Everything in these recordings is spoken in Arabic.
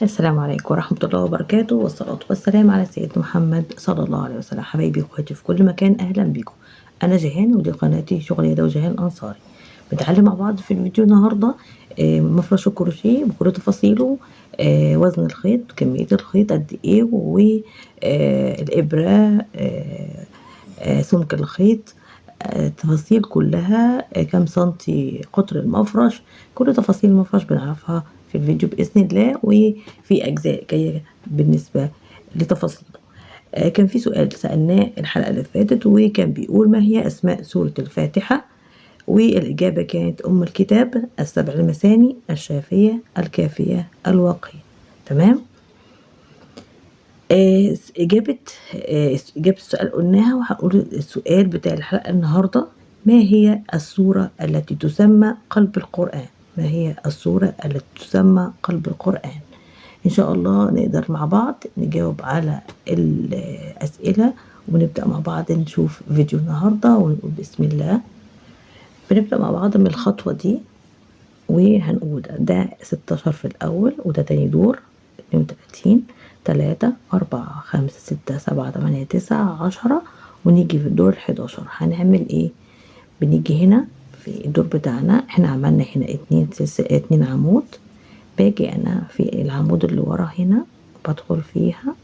السلام عليكم ورحمة الله وبركاته، والصلاة والسلام على سيدنا محمد صلى الله عليه وسلم. حبايبي واخواتي في كل مكان، أهلا بكم. أنا جيهان ودي قناتي شغل يد وجيهان أنصاري. بنتعلم مع بعض في الفيديو النهاردة مفرش الكروشيه بكل تفاصيله، وزن الخيط، كمية الخيط قد إيه، والإبرة، سمك الخيط، التفاصيل كلها، كام سنتي قطر المفرش. كل تفاصيل المفرش بنعرفها في الفيديو بإذن الله، وفي أجزاء جاية بالنسبة لتفاصيله. كان في سؤال سألناه الحلقة اللي فاتت، وكان بيقول: ما هي أسماء سورة الفاتحة؟ والإجابة كانت أم الكتاب، السبع المثاني، الشافية، الكافية، الواقية. تمام. إجابة إجابة السؤال قلناها، وهنقول السؤال بتاع الحلقة النهاردة: ما هي السورة التي تسمى قلب القرآن؟ ما هي السورة التي تسمى قلب القرآن؟ إن شاء الله نقدر مع بعض نجاوب على الأسئلة، ونبدأ مع بعض نشوف فيديو النهاردة ونقول بسم الله. بنبدأ مع بعض من الخطوة دي، وهنقول ده 16 في الأول، وده تاني دور 32، 3، 4، 5، 6، 7، 8، 9، 10، ونيجي في الدور 11 هنعمل ايه؟ بنيجي هنا في الدور بتاعنا، احنا عملنا هنا اتنين عمود. باجي انا في العمود اللي ورا هنا، بدخل فيها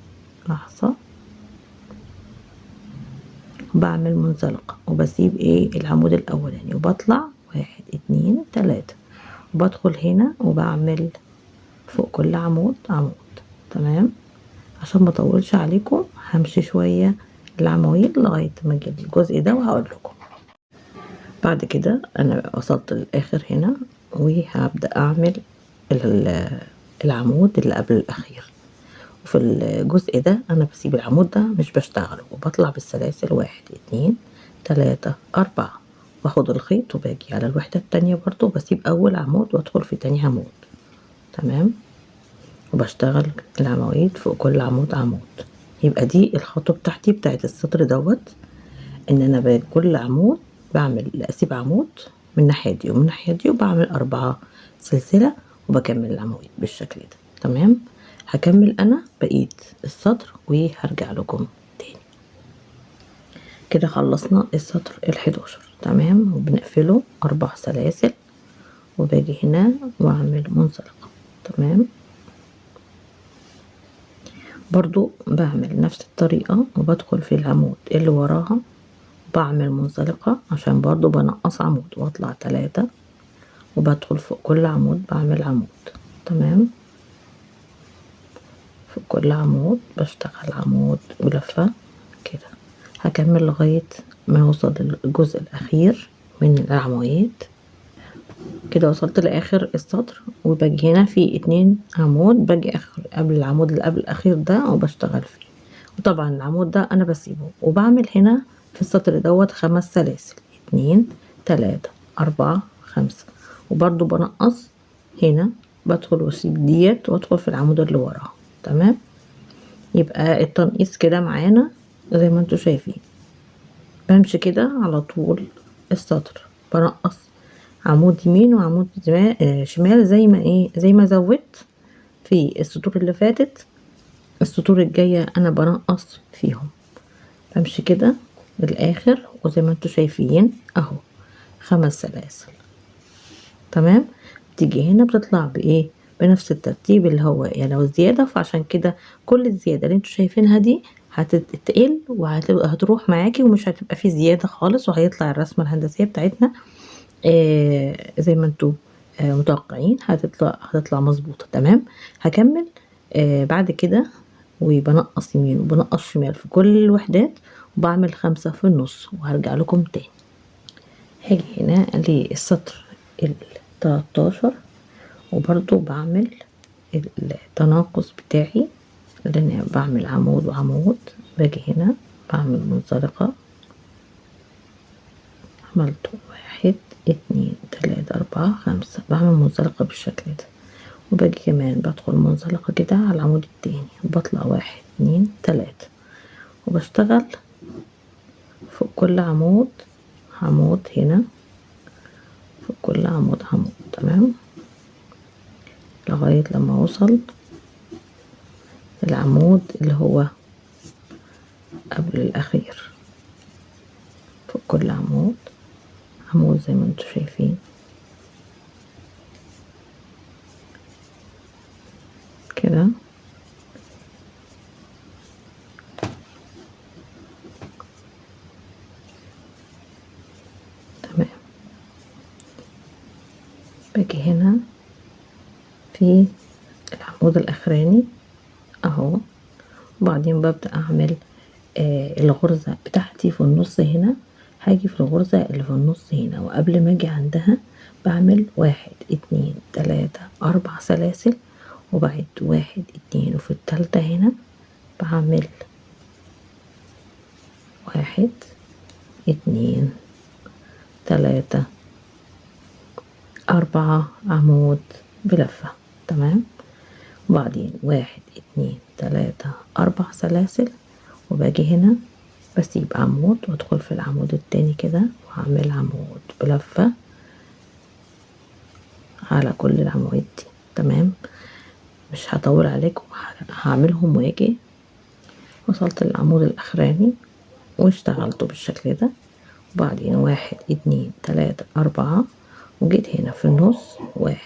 لحظة، بعمل منزلقة وبسيب ايه العمود الاولاني، وبطلع 1، 2، 3، وبدخل هنا وبعمل فوق كل عمود عمود. تمام. عشان ما اطولش عليكم همشي شويه العواميد لغايه ما اجيب الجزء ده وهقول لكم. بعد كده انا وصلت للاخر هنا، وهبدا اعمل العمود اللي قبل الاخير. وفي الجزء ده انا بسيب العمود ده مش بشتغله، وبطلع بالسلاسل 1، 2، 3، 4، واخد الخيط وباجي على الوحده التانية برضو، بسيب اول عمود وادخل في تاني عمود. تمام. وبشتغل العواميد فوق كل عمود عمود. يبقى دي الخطوة بتاعتي بتاعت السطر دوت، ان انا بكل عمود اسيب عمود من الناحية دي ومن الناحية دي، وبعمل 4 سلسلة، وبكمل العواميد بالشكل ده. تمام. هكمل انا بقية السطر وهرجع لكم تاني. كده خلصنا السطر ال11. تمام. وبنقفله 4 سلاسل، وباجي هنا واعمل منزلقة. تمام. برضو بعمل نفس الطريقة، وبدخل في العمود اللي وراها بعمل منزلقة، عشان برضو بنقص عمود واطلع 3، وبدخل فوق كل عمود بعمل عمود. تمام. فوق كل عمود بشتغل عمود ولفة كده. هكمل لغاية ما اوصل للجزء الاخير من العواميد. كده وصلت لاخر السطر، وباجي هنا في 2 عمود، باجي قبل العمود اللي قبل الاخير ده وبشتغل فيه. وطبعا العمود ده انا بسيبه، وبعمل هنا في السطر دوت 5 سلاسل، 2، 3، 4، 5، وبرضو بنقص هنا، بدخل واسيب ديت وادخل في العمود اللي وراها. تمام. يبقى التنقيص كده معانا زي ما انتوا شايفين. بمشي كده على طول السطر، بنقص عمود يمين وعمود شمال، زي ما زودت في السطور اللي فاتت. السطور الجاية انا بنقص فيهم، بمشي كده للاخر، وزي ما انتوا شايفين اهو 5 سلاسل. تمام. تيجي هنا بتطلع بايه؟ بنفس الترتيب اللي هو يعني لو زيادة، فعشان كده كل الزيادة اللي انتوا شايفينها دي هتتقل وهتروح معاكي، ومش هتبقى في زيادة خالص، وهيطلع الرسمة الهندسية بتاعتنا زي ما انتوا متوقعين، هتطلع مظبوطة. تمام. هكمل بعد كده، وبنقص يمين وبنقص شمال في كل الوحدات، وبعمل 5 في النص، وهرجع لكم تاني. هاجي هنا للسطر ال13، وبرضو بعمل التناقص بتاعي، لان بعمل عمود وعمود. باجي هنا بعمل منزلقة، عملت 1، 2، 3، 4، 5، بعمل منزلقة بالشكل ده. وباجي كمان بدخل منزلقة كده على العمود التاني، وبطلع 1، 2، 3، وبشتغل فوق كل عمود عمود هنا، كل عمود عمود. تمام. لغاية لما اوصل العمود اللي هو قبل الاخير. فوق كل عمود عمود زي ما انتوا شايفين كده. تمام. باجي هنا في العمود الاخراني اهو، وبعدين ببدأ اعمل الغرزة بتاعتي في النص هنا. هاجي في الغرزة اللي في النص هنا، وقبل ما اجي عندها بعمل 1 2 3 4 سلاسل، وبعد 1 2، وفي التالتة هنا بعمل 1 2 3 4 عمود بلفة. تمام. وبعدين 1 2 3 4 سلاسل، وباجي هنا بسيب عمود وادخل في العمود التاني كده، وهعمل عمود بلفة على كل العواميد دي. تمام. مش هطول عليكم، هعملهم واجي وصلت للعمود الاخراني واشتغلته بالشكل ده. وبعدين 1 2 3 4، وجيت هنا في النص 1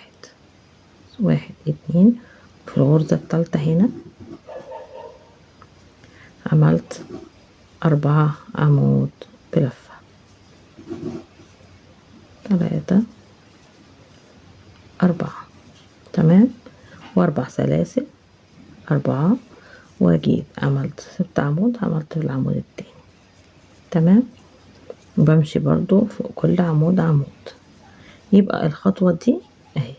1 2، في الغرزة التالتة هنا عملت 4 عمود بلفة، 3 4. تمام. و4 سلاسل 4، واجيب عملت 6 عمود، عملت في العمود التاني. تمام. وبمشي برضو فوق كل عمود عمود. يبقى الخطوة دي اهي،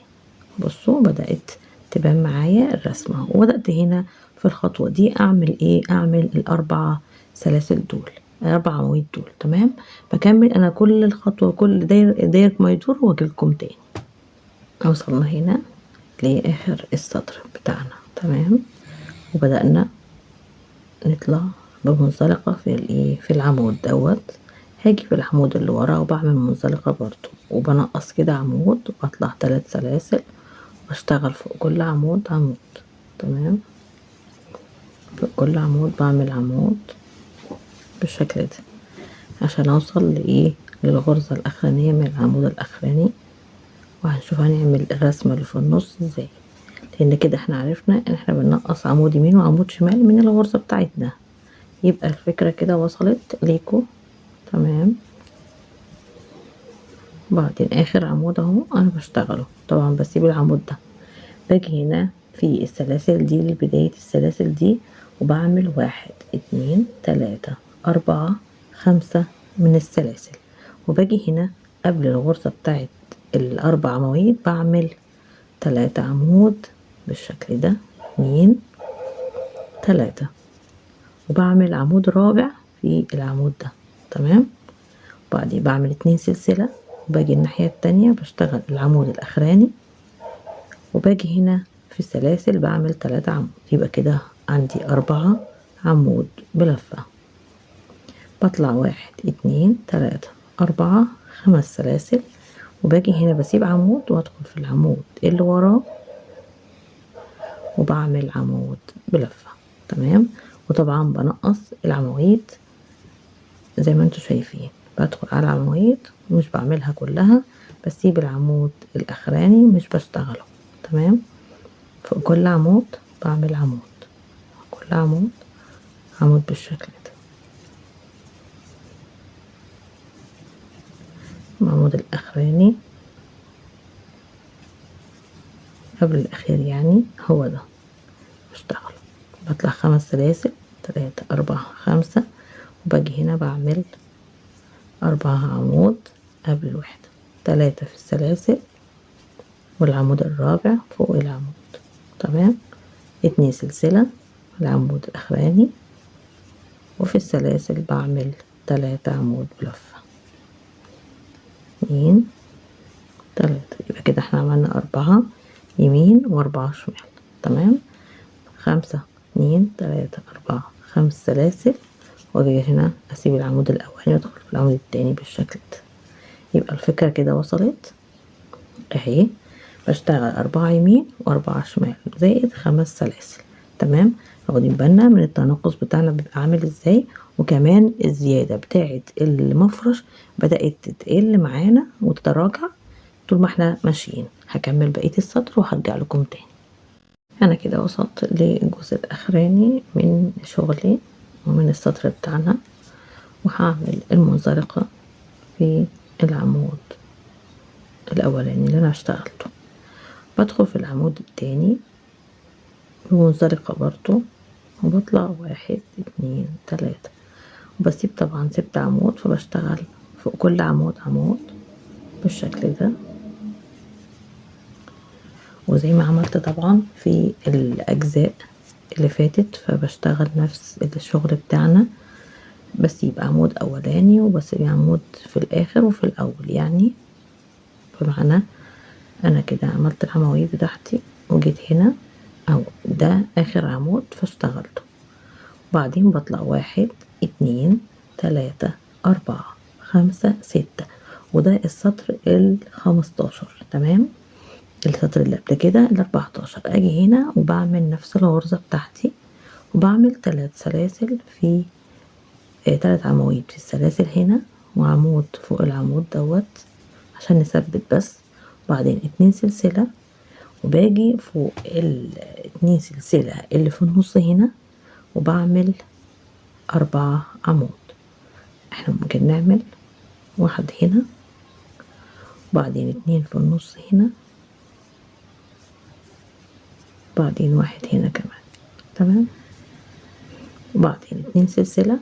بصوا بدأت تبان معايا الرسمة. وبدأت هنا في الخطوة دي اعمل ايه؟ اعمل ال4 سلاسل دول، 4 عواميد دول. تمام. بكمل انا كل الخطوة، كل داير ما يدور واجيلكم تاني. وصلنا هنا لاخر السطر بتاعنا. تمام. وبدأنا نطلع بمنزلقة في الايه، في العمود دوت. هاجي في العمود اللي ورا وبعمل منزلقة برضو، وبنقص كده عمود واطلع 3 سلاسل، واشتغل فوق كل عمود عمود. تمام. فوق كل عمود بعمل عمود بالشكل ده عشان اوصل لايه، للغرزة الاخرانية من العمود الاخراني. وهنشوف هنعمل الرسمة اللي في النص ازاي، لان كده احنا عرفنا ان احنا بننقص عمود يمين وعمود شمال من الغرزة بتاعتنا. يبقى الفكرة كده وصلت ليكو. تمام. بعدين اخر عمود اهو انا بشتغله، طبعا بسيب العمود ده. باجي هنا في السلاسل دي، لبداية السلاسل دي، وبعمل 1 2 3 4 5 من السلاسل. وباجي هنا قبل الغرزة بتاعت ال4 مواعيد بعمل 3 عمود بالشكل ده، 2 3، وبعمل عمود رابع في العمود ده. تمام. بعدين بعمل 2 سلسلة، وباجي الناحية التانية بشتغل العمود الاخراني، وباجي هنا في السلاسل بعمل 3 عمود. يبقى كده عندي 4 عمود بلفة. بطلع 1 2 3 4 5 سلاسل، وباجي هنا بسيب عمود وادخل في العمود اللي وراه وبعمل عمود بلفة. تمام. وطبعا بنقص العواميد زي ما انتوا شايفين، بدخل على العواميد ومش بعملها كلها، بسيب العمود الاخراني مش بشتغله. تمام. فوق كل عمود بعمل عمود، كل عمود عمود بالشكل ده. العمود الاخراني قبل الاخير يعني هو ده بشتغل. بطلع 5 سلاسل، 3 4 5، وباجي هنا بعمل 4 عمود قبل الوحدة، 3 في السلاسل والعمود الرابع فوق العمود. تمام. 2 سلسلة العمود الاخراني، وفي السلاسل بعمل 3 عمود بلفة، 2 3. يبقى كده احنا عملنا 4 يمين و4 شمال. تمام. 5 2 3 4 5 سلاسل، واجي هنا اسيب العمود الاولاني وادخل في العمود التاني بالشكل ده. يبقى الفكرة كده وصلت اهي. بشتغل 4 يمين و4 شمال زائد 5 سلاسل. تمام. واخدين بالنا من التناقص بتاعنا بيبقى عامل ازاي، وكمان الزيادة بتاعة المفرش بدأت تقل معانا وتتراجع طول ما احنا ماشيين. هكمل بقية السطر وهرجع لكم تاني. انا كده وصلت للجزء الاخراني من شغلي ومن السطر بتاعنا، وهعمل المنزلقة في العمود الاولاني اللي انا اشتغلته. بدخل في العمود التاني بمنزلقة برضو، وبطلع 1 2 3، وبسيب طبعا سبت عمود، فبشتغل فوق كل عمود عمود بالشكل ده. وزي ما عملت طبعا في الاجزاء اللي فاتت، فبشتغل نفس الشغل بتاعنا، بسيب عمود اولاني وبسيب عمود في الاخر وفي الاول. يعني بمعنى انا كده عملت العواميد بتاعتي وجيت هنا، او ده اخر عمود فاشتغلته، بعدين بطلع 1 2 3 4 5 6، وده السطر ال15. تمام. السطر اللي قبل كده ال14. اجي هنا وبعمل نفس الغرزة بتاعتي، وبعمل 3 سلاسل في 3 عواميد في السلاسل هنا، وعمود فوق العمود دوت عشان نثبت بس، وبعدين 2 سلسلة، وباجي فوق ال2 سلسلة اللي في النص هنا وبعمل 4 عمود. احنا ممكن نعمل 1 هنا، وبعدين 2 في النص هنا، بعدين 1 هنا كمان. تمام. وبعدين 2 سلسلة،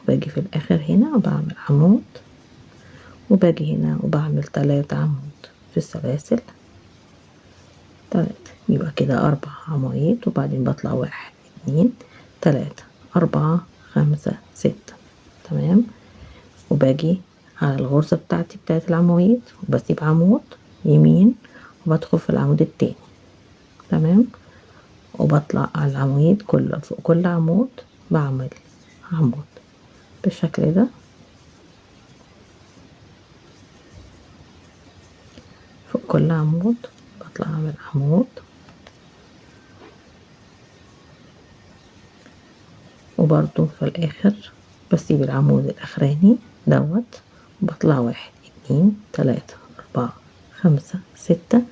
وباجي في الاخر هنا وبعمل عمود، وباجي هنا وبعمل 3 عمود في السلاسل 3. يبقى كده 4 عواميد، وبعدين بطلع 1 2 3 4 5 6. تمام. وباجي على الغرزة بتاعتي بتاعت العواميد، وبسيب عمود يمين وبدخل في العمود التاني. تمام. وبطلع على العواميد فوق كل عمود بعمل عمود بالشكل ده. فوق كل عمود بطلع اعمل عمود، وبرضو في الاخر بسيب العمود الاخراني دوت، وبطلع 1 2 3 4 5 6،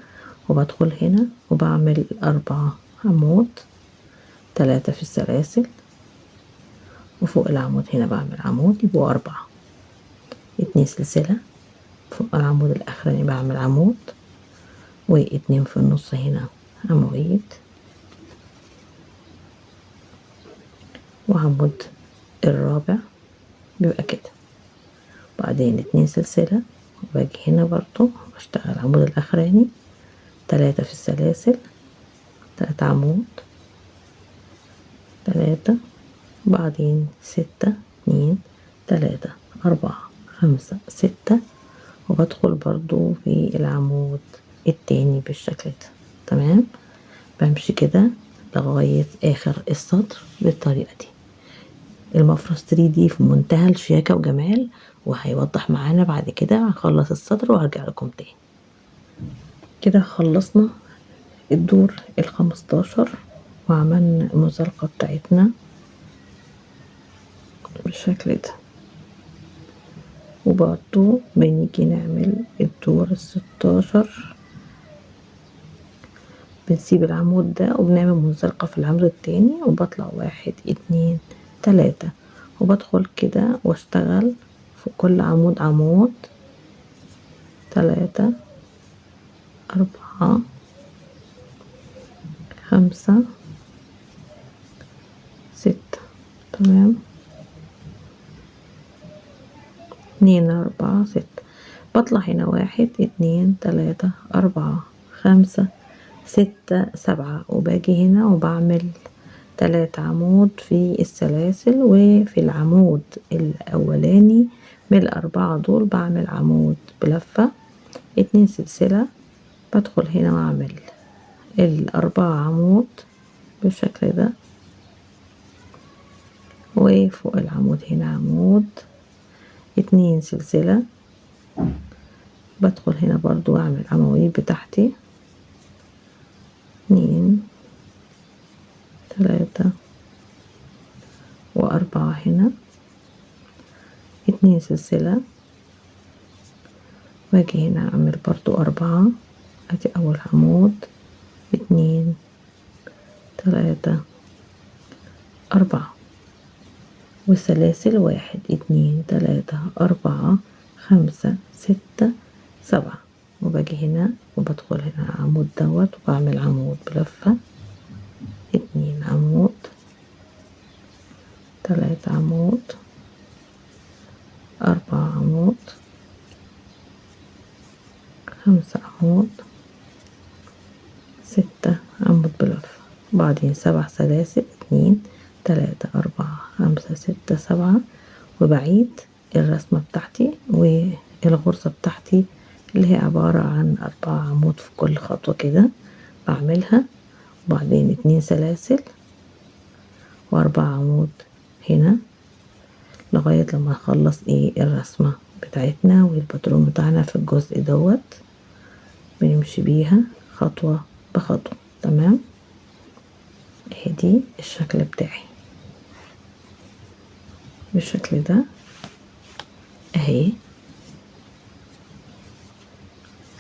وبدخل هنا وبعمل 4 عمود، 3 في السلاسل، وفوق العمود هنا بعمل عمود يبقوا 4، 2 سلسلة فوق العمود الاخراني بعمل عمود، و2 في النص هنا عمود، وعمود الرابع بيبقى كده، بعدين 2 سلسلة، وباجي هنا برضو بشتغل العمود الاخراني، 3 في السلاسل، 3 عمود 3، بعدين 6 2 3 4 5 6، وبدخل برضو في العمود التاني بالشكل ده. تمام. بمشي كده لغاية اخر السطر بالطريقة دي. المفرش 3D في منتهى الشياكة وجمال، وهيوضح معانا بعد كده. هخلص السطر وهرجع لكم تاني. كده خلصنا الدور ال15 وعملنا المزرقة بتاعتنا بالشكل ده، وبرضو بنيجي نعمل الدور ال16، بنسيب العمود ده وبنعمل منزلقة في العمود التاني، وبطلع 1 2 3، وبدخل كده واشتغل في كل عمود عمود 3 4 5 6. تمام. 2 4 6، بطلع هنا 1 2 3 4 5 6 7، وباجي هنا وبعمل 3 عمود في السلاسل، وفي العمود الاولاني من ال4 دول بعمل عمود بلفة، 2 سلسلة، بدخل هنا واعمل ال4 عمود بالشكل ده، وفوق العمود هنا عمود، 2 سلسلة، بدخل هنا برضو اعمل عواميد بتاعتي 2 3 4 هنا، 2 سلسلة، واجي هنا اعمل برضو 4. ادي اول عمود، 2 3 4، والسلاسل 1 2 3 4 5 6 7، وباجي هنا وبدخل هنا عمود دوت وبعمل عمود بلفة، 2 عمود، 3 عمود، 4 عمود، 5 عمود، 6 عمود بلفة، بعدين 7 سلاسل، 2 3 4 5 6 7، وبعيد الرسمة بتاعتي والغرزة بتاعتي اللي هي عبارة عن 4 عمود في كل خطوة كده بعملها، وبعدين 2 سلاسل و4 عمود هنا لغاية لما نخلص الرسمة بتاعتنا والباترون بتاعنا في الجزء دوت، بنمشي بيها خطوة بخطوة. تمام، دي الشكل بتاعي بالشكل ده اهي.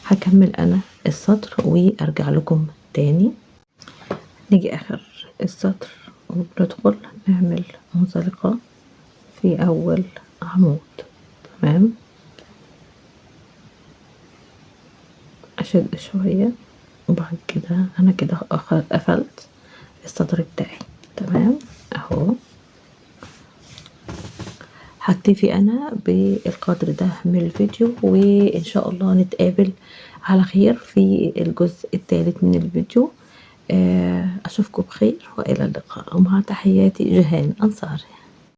هكمل انا السطر وارجع لكم تاني. نيجي اخر السطر وبندخل نعمل منزلقة في اول عمود. تمام، اشد شوية وبعد كده انا كده قفلت السطر بتاعي. تمام اهو. هكتفي انا بالقدر ده من الفيديو، وان شاء الله نتقابل على خير في الجزء الثالث من الفيديو. اشوفكم بخير والى اللقاء، ومع تحياتي جيهان انصاري.